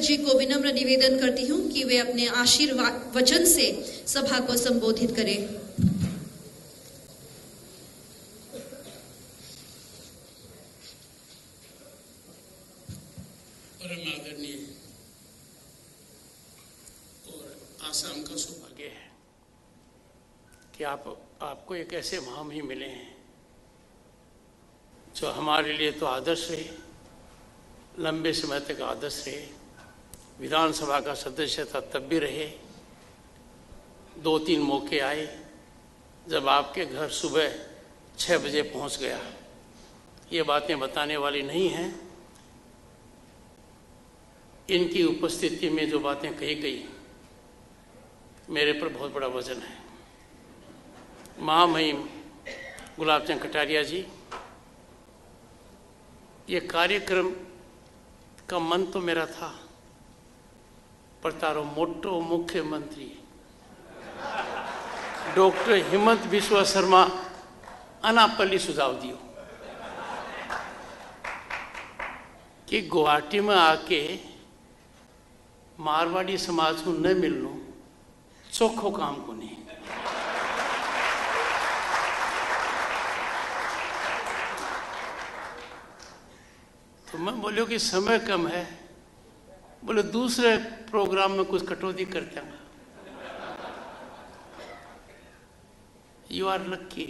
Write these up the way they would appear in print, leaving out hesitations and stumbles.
जी को विनम्र निवेदन करती हूं कि वे अपने आशीर्वाद वचन से सभा को संबोधित करें। परम आदरणीय और आसाम का सौभाग्य है कि आपको एक ऐसे महामहिम मिले हैं जो हमारे लिए तो आदर्श रहे, लंबे समय तक आदर्श रहे, विधानसभा का सदस्य था तब भी रहे। 2-3 मौके आए जब आपके घर सुबह 6 बजे पहुंच गया। ये बातें बताने वाली नहीं हैं। इनकी उपस्थिति में जो बातें कही गई मेरे पर बहुत बड़ा वजन है। महामहिम गुलाब चंद कटारिया जी, ये कार्यक्रम का मन तो मेरा था, पर तारो मोटो मुख्यमंत्री डॉक्टर हिमंत बिस्वा शर्मा अनापल्ली सुझाव दियो कि गुवाहाटी में आके मारवाड़ी समाज को न मिलनो चोखो काम को नहीं। तो मैं बोलियो कि समय कम है, बोले दूसरे प्रोग्राम में कुछ कटौती करते हैं। You are lucky,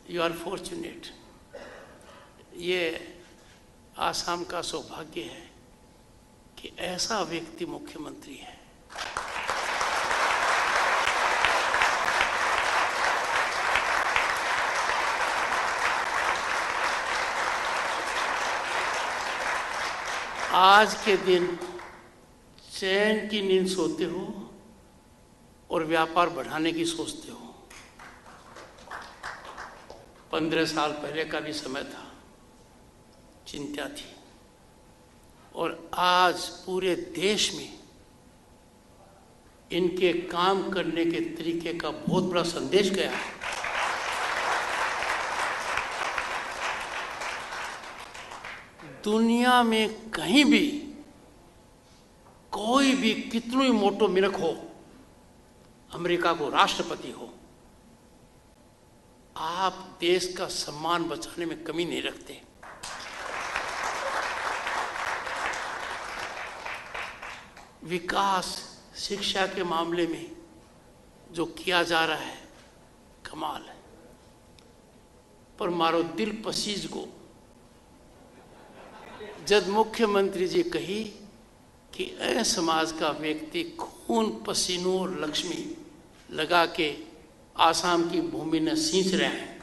you are fortunate. ये आसाम का सौभाग्य है कि ऐसा व्यक्ति मुख्यमंत्री है। आज के दिन चैन की नींद सोते हो और व्यापार बढ़ाने की सोचते हो। 15 साल पहले का भी समय था, चिंता थी, और आज पूरे देश में इनके काम करने के तरीके का बहुत बड़ा संदेश गया है। दुनिया में कहीं भी कोई भी कितनी मोटो मिनख हो, अमेरिका को राष्ट्रपति हो, आप देश का सम्मान बचाने में कमी नहीं रखते। विकास, शिक्षा के मामले में जो किया जा रहा है कमाल है। पर मारो दिल पसीज को जब मुख्यमंत्री जी कही कि ऐ समाज का व्यक्ति खून पसीनों और लक्ष्मी लगा के आसाम की भूमि में सींच रहे हैं,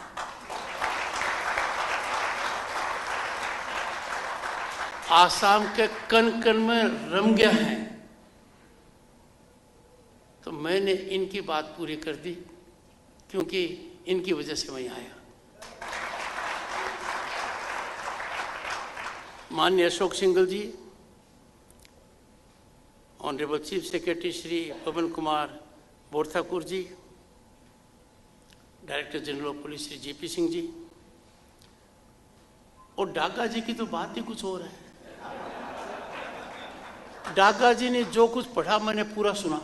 आसाम के कण कण में रम गया है, तो मैंने इनकी बात पूरी कर दी, क्योंकि इनकी वजह से मैं आया। माननीय Ashok Singhal ji, honourable chief secretary Shri Pawan Kumar Borthakur ji, director general of police Shri GP Singh ji, और डागा जी की तो बात ही कुछ और है। डागा जी ने जो कुछ पढ़ा मैंने पूरा सुना।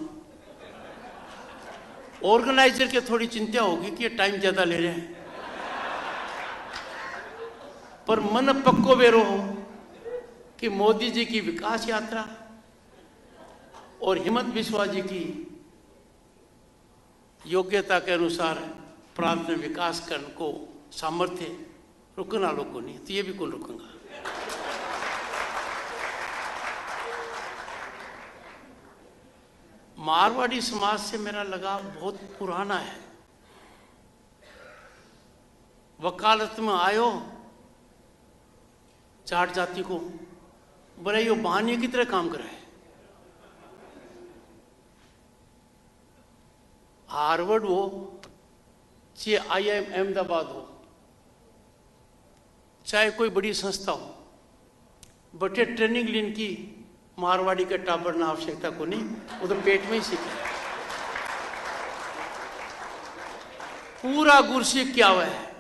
ऑर्गेनाइजर के थोड़ी चिंता होगी कि ये टाइम ज्यादा ले रहे हैं, पर मन पक्को बेरो हो कि मोदी जी की विकास यात्रा और हिमंत बिस्वा जी की योग्यता के अनुसार प्रांत में विकास करने को सामर्थ्य रुकना लोग को नहीं, तो ये भी कौन रुकूंगा। मारवाड़ी समाज से मेरा लगाव बहुत पुराना है। वकालत में आयो जाट जाति को, बोले यो बहाने की तरह काम कर रहा है। हार्वर्ड हो चाहे IIM अहमदाबाद हो, चाहे कोई बड़ी संस्था हो, बटे ट्रेनिंग लेने की मारवाड़ी के टाबर ना आवश्यकता को नहीं, वो तो पेट में ही सीखे। पूरा गुर सीख क्या हुआ है।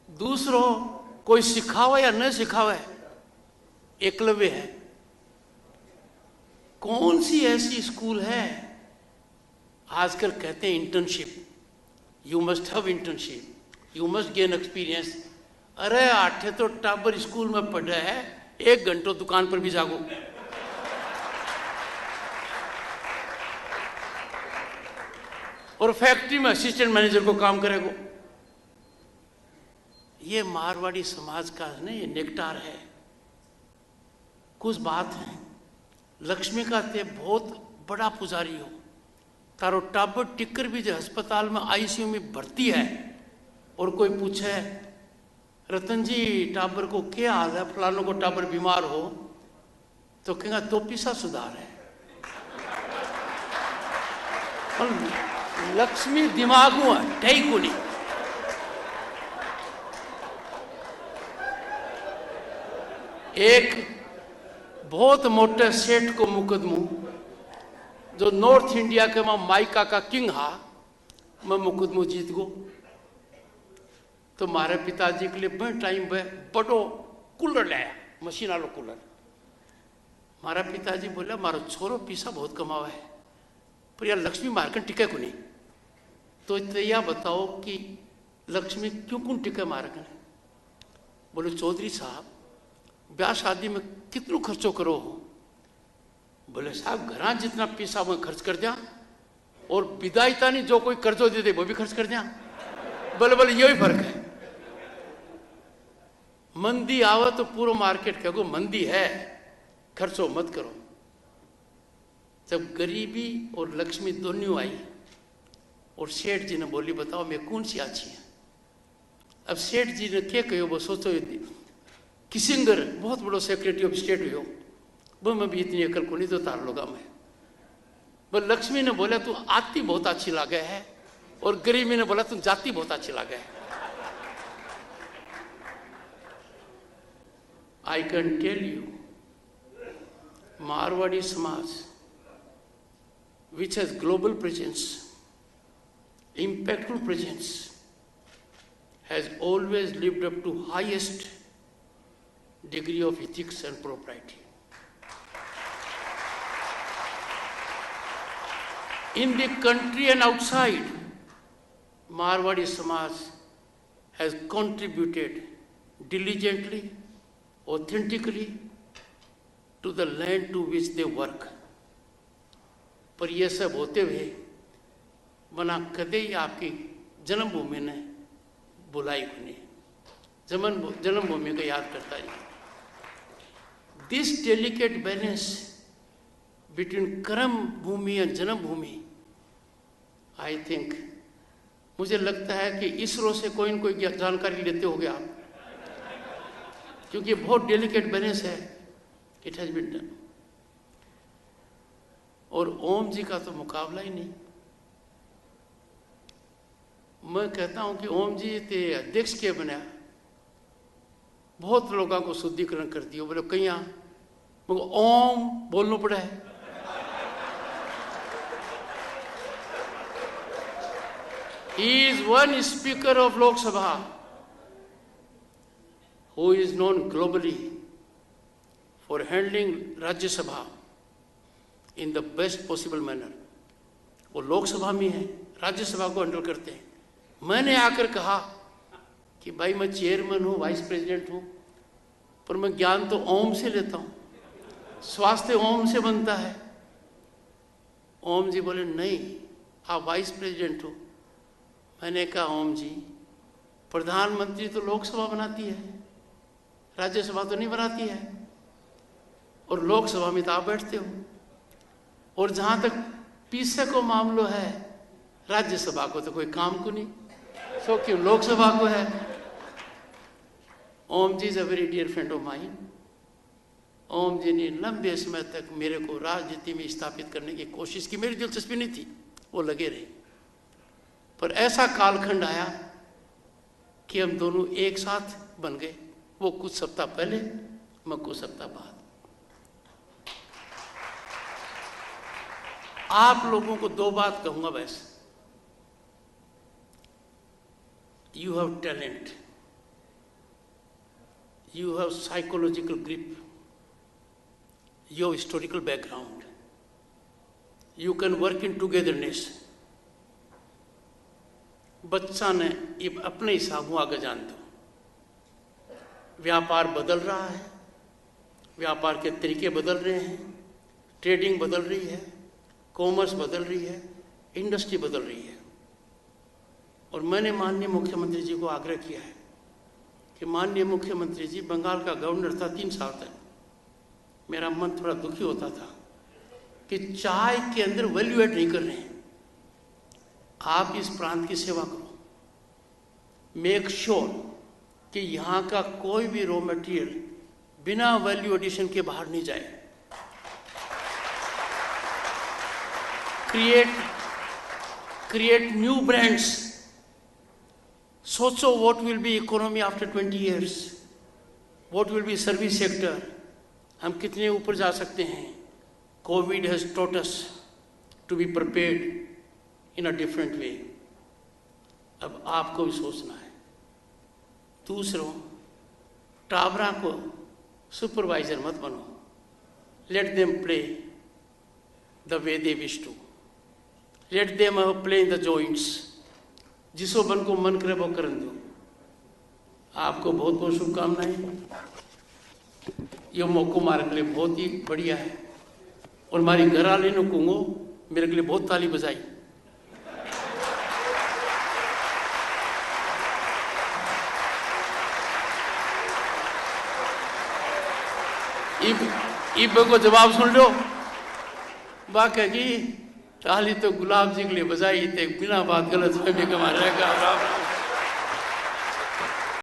दूसरों कोई सिखावे या न सिखावे, एकलव्य है। कौन सी ऐसी स्कूल है, आजकल कहते हैं internship, you must have internship, you must gain experience. अरे आठे तो टाबर स्कूल में पढ़ा है, 1 घंटों दुकान पर भी जागो। और फैक्ट्री में असिस्टेंट मैनेजर को काम करेगो। ये मारवाड़ी समाज का ना ये नेकटार है। कुछ बात है, लक्ष्मी का ते बहुत बड़ा पुजारी हो, तारो टाबर टिकर भी जो अस्पताल में आईसीयू में भर्ती है, और कोई पूछे रतन जी टाबर को क्या हाल है, फलानों को टाबर बीमार हो, तो कहेगा तो पिसा सुधार है। और लक्ष्मी दिमाग में ढाई को नहीं। एक बहुत मोटे सेठ को मुकदमो, जो नॉर्थ इंडिया के में माइका का किंग हा, मैं मुकदमो जीत गो। तो मारे पिताजी के लिए बड़े टाइम पे बड़ो कूलर लाया, मशीन वालों कूलर। मारा पिताजी बोला मारो छोरो पैसा बहुत कमावा है, पर यार लक्ष्मी मारकर टिके को नहीं। तो यह बताओ कि लक्ष्मी क्यों कौन टिके मारकर? बोले चौधरी साहब ब्याह शादी में कितनों खर्चो करो हो? बोले साहब घर जितना पैसा मैं खर्च कर दिया, और विदायता नहीं जो कोई कर्जो दे दे वो भी खर्च कर दिया। बोले बोले यही फर्क है। मंदी आवे तो पूरा मार्केट कहो मंदी है, खर्चो मत करो। जब गरीबी और लक्ष्मी दोनों आई, और सेठ जी ने बोली बताओ मैं कौन सी अच्छी है? अब सेठ जी ने क्या कहो वो सोचो। किसिंगर बहुत बड़ो सेक्रेटरी ऑफ स्टेट हो, वो मैं भी इतनी अकल को नहीं तो तार लोगा मैं। पर लक्ष्मी ने बोला तू आती बहुत अच्छी लागे है, और गरीबी ने बोला तू जाती बहुत अच्छी लागे है। I can tell you, Marwari समाज which has global presence, impactful presence, has always lived up to highest degree of ethics and propriety. In the country and outside, Marwadi Samaj has contributed diligently, authentically to the land to which they work. पर यह सब होते हुए मना कदे ही आपकी जन्मभूमि ने बुलाई को नहीं, जन्मभूमि को याद करता है। दिस डेलिकेट बैलेंस बिटवीन कर्म भूमि और जन्मभूमि, आई थिंक मुझे लगता है कि इसरो से कोई न कोई जानकारी लेते होगे आप, क्योंकि बहुत डेलिकेट बैलेंस है। It has been done. और ओम जी का तो मुकाबला ही नहीं। मैं कहता हूं कि ओम जी ते अध्यक्ष के बना, बहुत लोगों को शुद्धिकरण कर दिया। बोले कहीं ओम बोलना पड़ा है। He is one speaker of Lok Sabha who is known globally for handling Rajya Sabha in the best possible manner. वो लोकसभा में है, राज्यसभा को हैंडल करते हैं। मैंने आकर कहा कि भाई मैं चेयरमैन हूँ, वाइस प्रेसिडेंट हूँ, पर मैं ज्ञान तो ओम से लेता हूँ, स्वास्थ्य ओम से बनता है। ओम जी बोले नहीं आप वाइस प्रेसिडेंट हो। मैंने कहा ओम जी प्रधानमंत्री तो लोकसभा बनाती है, राज्यसभा तो नहीं बनाती है, और लोकसभा में तो आप बैठते हो, और जहां तक पीछे को मामलो है राज्यसभा को तो कोई काम को नहीं, सो क्यों लोकसभा को है। Om ji is a very dear friend of mine. Om ji ने लंबे समय तक मेरे को राजनीति में स्थापित करने की कोशिश की, मेरी दिलचस्पी नहीं थी, वो लगे रहे। पर ऐसा कालखंड आया कि हम दोनों एक साथ बन गए, वो कुछ सप्ताह पहले, मैं कुछ सप्ताह बाद। आप लोगों को दो बात कहूंगा बस। You have talent, you have psychological grip, your historical background. You can work in togetherness. बच्चा ने ये अपने हिसाब में आगे जान दो। व्यापार बदल रहा है, व्यापार के तरीके बदल रहे हैं, ट्रेडिंग बदल रही है, कॉमर्स बदल रही है, इंडस्ट्री बदल रही है। और मैंने माननीय मुख्यमंत्री जी को आग्रह किया है कि माननीय मुख्यमंत्री जी, बंगाल का गवर्नर था 3 साल तक, मेरा मन थोड़ा दुखी होता था कि चाय के अंदर वैल्यू एड नहीं कर रहे हैं। आप इस प्रांत की सेवा करो, मेक श्योर कि यहाँ का कोई भी रॉ मटेरियल बिना वैल्यू एडिशन के बाहर नहीं जाए। Create new brands. सोचो what will be economy after 20 years, what will be service sector, हम कितने ऊपर जा सकते हैं। Covid has taught us to be prepared in a different way. अब आपको भी सोचना है। दूसरों, टावरा को सुपरवाइजर मत बनो, let them play the way they wish to, let them play in the joints. जिसो बन को मन करे वो करन दो। आपको बहुत बहुत शुभकामनाएं। ये मौको मारे के लिए बहुत ही बढ़िया है। और हमारी घर वाले ने कहूँगो मेरे के लिए बहुत ताली बजाई। इब को जवाब सुन लो। बाकी की ताली तो गुलाब जी के लिए बजाई थे, बिना बात गलत फहमी के मारे।